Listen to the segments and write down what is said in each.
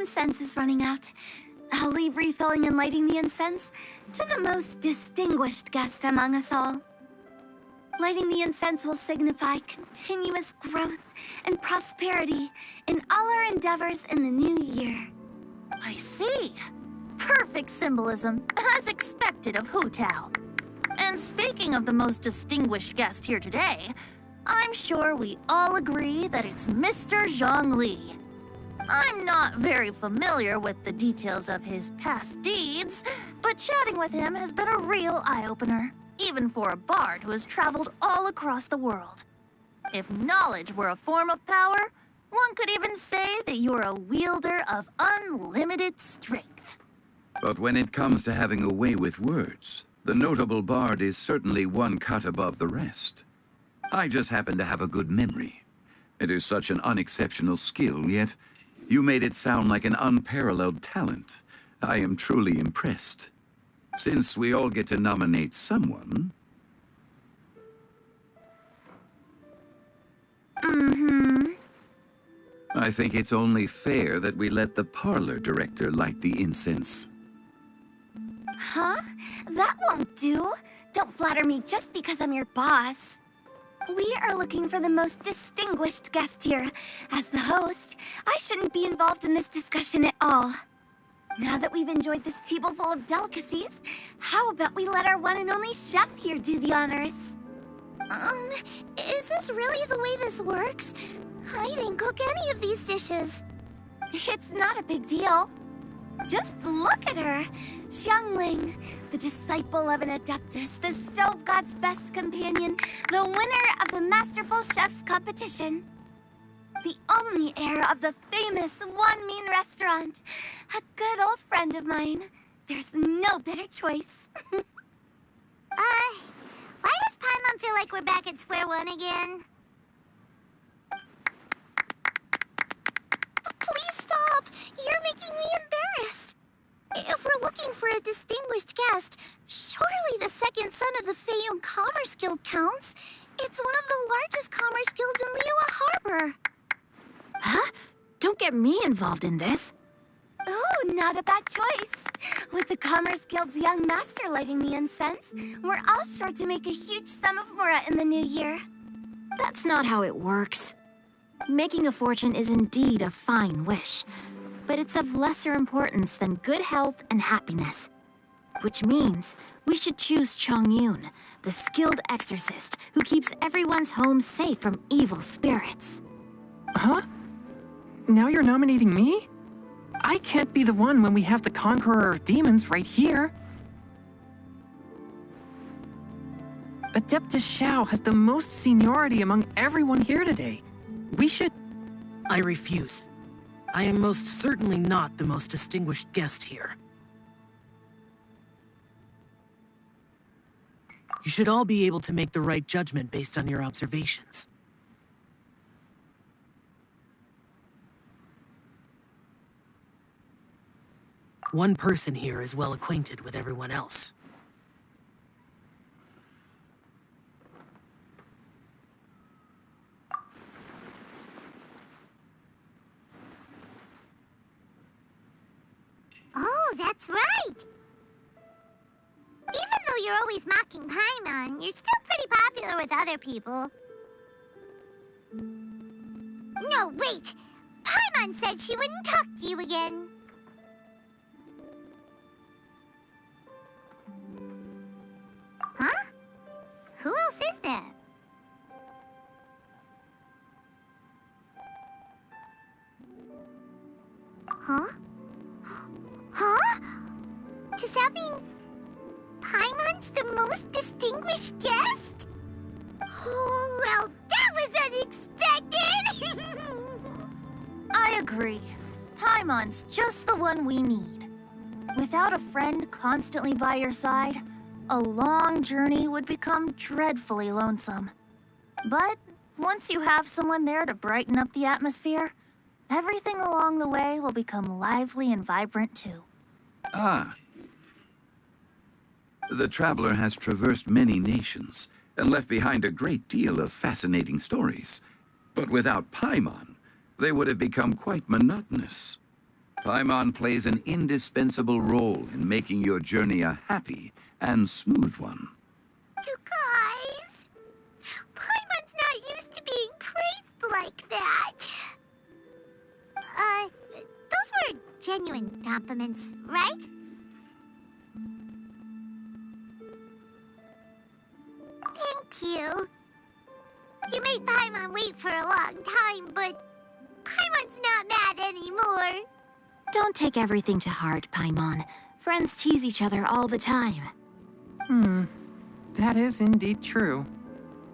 Incense is running out. I'll leave refilling and lighting the incense to the most distinguished guest among us all. Lighting the incense will signify continuous growth and prosperity in all our endeavors in the new year. I see. Perfect symbolism, as expected of Hu Tao. And speaking of the most distinguished guest here today, I'm sure we all agree that it's Mr. Zhongli. I'm not very familiar with the details of his past deeds, but chatting with him has been a real eye-opener, even for a bard who has traveled all across the world. If knowledge were a form of power, one could even say that you're a wielder of unlimited strength. But when it comes to having a way with words, the notable bard is certainly one cut above the rest. I just happen to have a good memory. It is such an unexceptional skill, yet you made it sound like an unparalleled talent. I am truly impressed. Since we all get to nominate someone... I think it's only fair that we let the parlor director light the incense. Huh? That won't do. Don't flatter me just because I'm your boss. We are looking for the most distinguished guest here. As the host, I shouldn't be involved in this discussion at all. Now that we've enjoyed this table full of delicacies, how about we let our one and only chef here do the honors? Is this really the way this works? I didn't cook any of these dishes. It's not a big deal. Just look at her. Xiangling, the disciple of an adeptus, the stove god's best companion, the winner of the Masterful Chef's competition. The only heir of the famous One Mean restaurant. A good old friend of mine. There's no better choice. Why does Paimon feel like we're back at square one again? Please stop! You're making me embarrassed. If we're looking for a distinguished guest, surely the second son of the Feiyun Commerce Guild counts. It's one of the largest commerce guilds in Liyue Harbor. Huh? Don't get me involved in this. Oh, not a bad choice. With the Commerce Guild's young master lighting the incense, we're all sure to make a huge sum of mora in the new year. That's not how it works. Making a fortune is indeed a fine wish, but it's of lesser importance than good health and happiness. Which means we should choose Chongyun, the skilled exorcist who keeps everyone's home safe from evil spirits. Huh? Now you're nominating me? I can't be the one when we have the Conqueror of Demons right here. Adeptus Xiao has the most seniority among everyone here today. We should... I refuse. I am most certainly not the most distinguished guest here. You should all be able to make the right judgment based on your observations. One person here is well acquainted with everyone else. Oh, that's right! Even though you're always mocking Paimon, you're still pretty popular with other people. No, wait! Paimon said she wouldn't talk to you again. Huh? Who else is there? Huh? Huh? Does that mean Paimon's the most distinguished guest? Oh, well, that was unexpected! I agree. Paimon's just the one we need. Without a friend constantly by your side, a long journey would become dreadfully lonesome. But once you have someone there to brighten up the atmosphere, everything along the way will become lively and vibrant too. Ah. The traveler has traversed many nations and left behind a great deal of fascinating stories. But without Paimon, they would have become quite monotonous. Paimon plays an indispensable role in making your journey a happy and smooth one. You guys, Paimon's not used to being praised like that. Those were genuine compliments, right? Thank you. You made Paimon wait for a long time, but Paimon's not mad anymore. Don't take everything to heart, Paimon. Friends tease each other all the time. That is indeed true.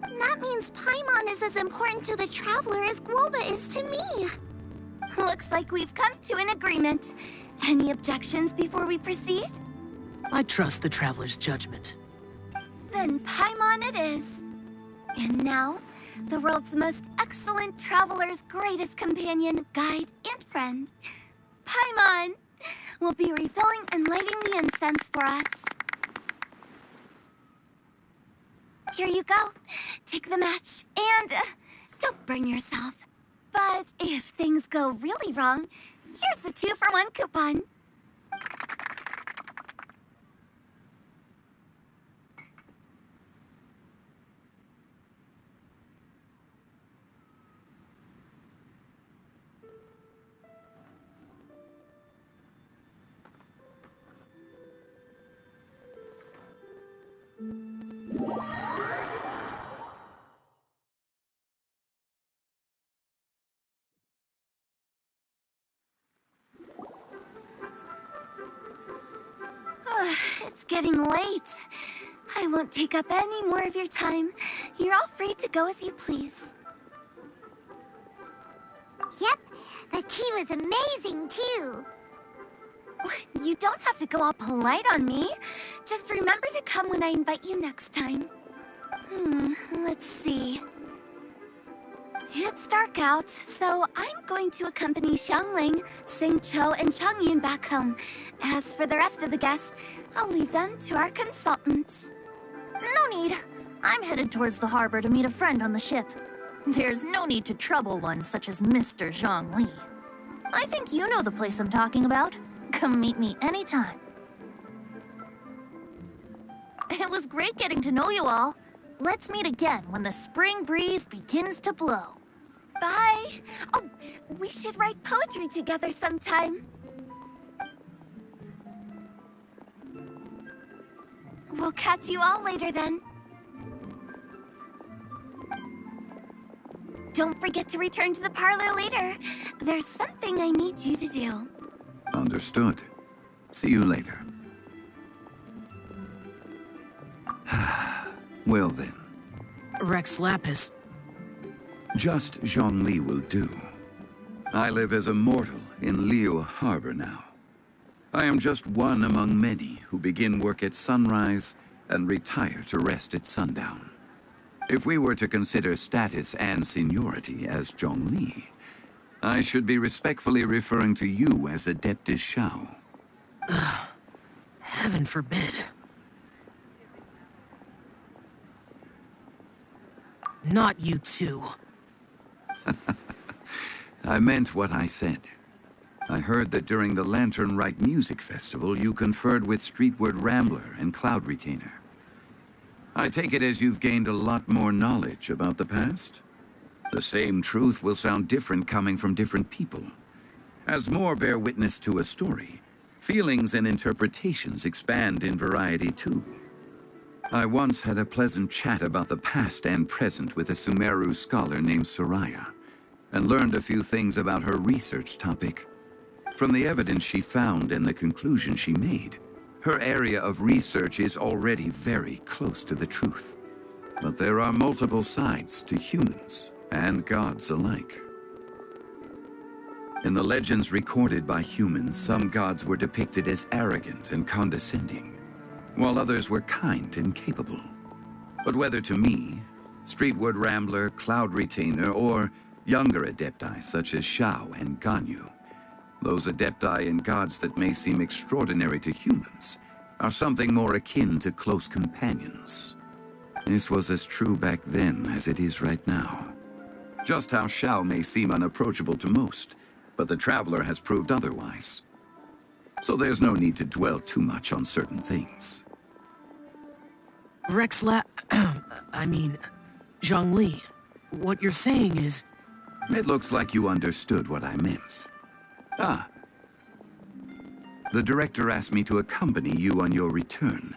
That means Paimon is as important to the Traveler as Guoba is to me. Looks like we've come to an agreement. Any objections before we proceed? I trust the Traveler's judgment. Then Paimon it is. And now, the world's most excellent Traveler's greatest companion, guide, and friend, Paimon, will be refilling and lighting the incense for us. Here you go. Take the match, and don't burn yourself. But if things go really wrong, here's the 2-for-1 coupon. It's getting late. I won't take up any more of your time. You're all free to go as you please. Yep, the tea was amazing too. You don't have to go all polite on me. Just remember to come when I invite you next time. Let's see. It's dark out, so I'm going to accompany Xiangling, Xingqiu, and Changyun back home. As for the rest of the guests, I'll leave them to our consultant. No need. I'm headed towards the harbor to meet a friend on the ship. There's no need to trouble one such as Mr. Zhongli. I think you know the place I'm talking about. Come meet me anytime. It was great getting to know you all. Let's meet again when the spring breeze begins to blow. Bye. Oh, we should write poetry together sometime. We'll catch you all later then. Don't forget to return to the parlor later. There's something I need you to do. Understood. See you later. Well then. Rex Lapis. Just Zhongli will do. I live as a mortal in Liu Harbor now. I am just one among many who begin work at sunrise and retire to rest at sundown. If we were to consider status and seniority as Zhongli, I should be respectfully referring to you as Adeptus Shao. Heaven forbid. Not you too. I meant what I said. I heard that during the Lantern Rite Music Festival, you conferred with Streetward Rambler and Cloud Retainer. I take it as you've gained a lot more knowledge about the past? The same truth will sound different coming from different people. As more bear witness to a story, feelings and interpretations expand in variety too. I once had a pleasant chat about the past and present with a Sumeru scholar named Soraya, and learned a few things about her research topic. From the evidence she found and the conclusion she made, her area of research is already very close to the truth. But there are multiple sides to humans and gods alike. In the legends recorded by humans, some gods were depicted as arrogant and condescending, while others were kind and capable. But whether to me, Streetward Rambler, Cloud Retainer, or younger adepti such as Shao and Ganyu, those adepti and gods that may seem extraordinary to humans are something more akin to close companions. This was as true back then as it is right now. Just how Shao may seem unapproachable to most, but the Traveler has proved otherwise. so there's no need to dwell too much on certain things. Zhongli, what you're saying is... It looks like you understood what I meant. Ah. The director asked me to accompany you on your return,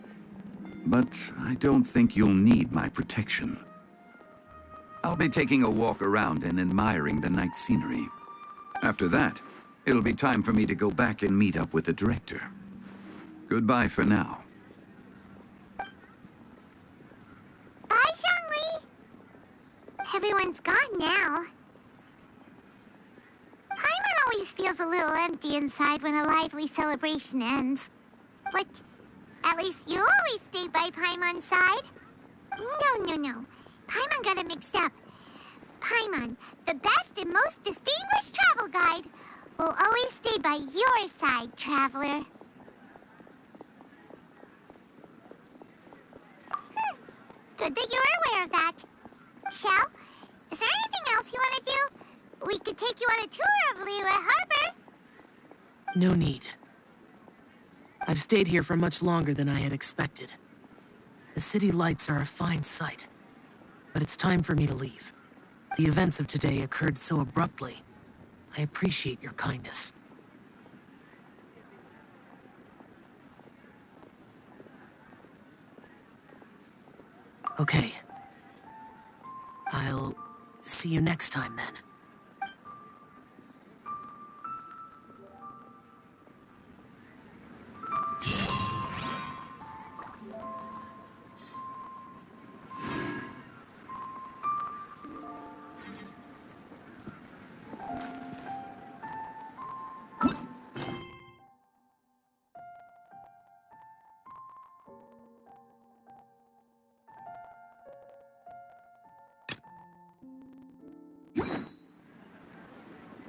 but I don't think you'll need my protection. I'll be taking a walk around and admiring the night scenery. After that, it'll be time for me to go back and meet up with the director. Goodbye for now. Bye, Zhongli! Everyone's gone now. Paimon always feels a little empty inside when a lively celebration ends. But at least you always stay by Paimon's side. No. Paimon got it mixed up. Paimon, the best and most distinguished travel guide, will always stay by your side, traveler. Good that you're aware of that. Shell, is there anything else you want to do? We could take you on a tour of Liyue Harbor. No need. I've stayed here for much longer than I had expected. The city lights are a fine sight, but it's time for me to leave. The events of today occurred so abruptly. I appreciate your kindness. Okay. I'll see you next time then.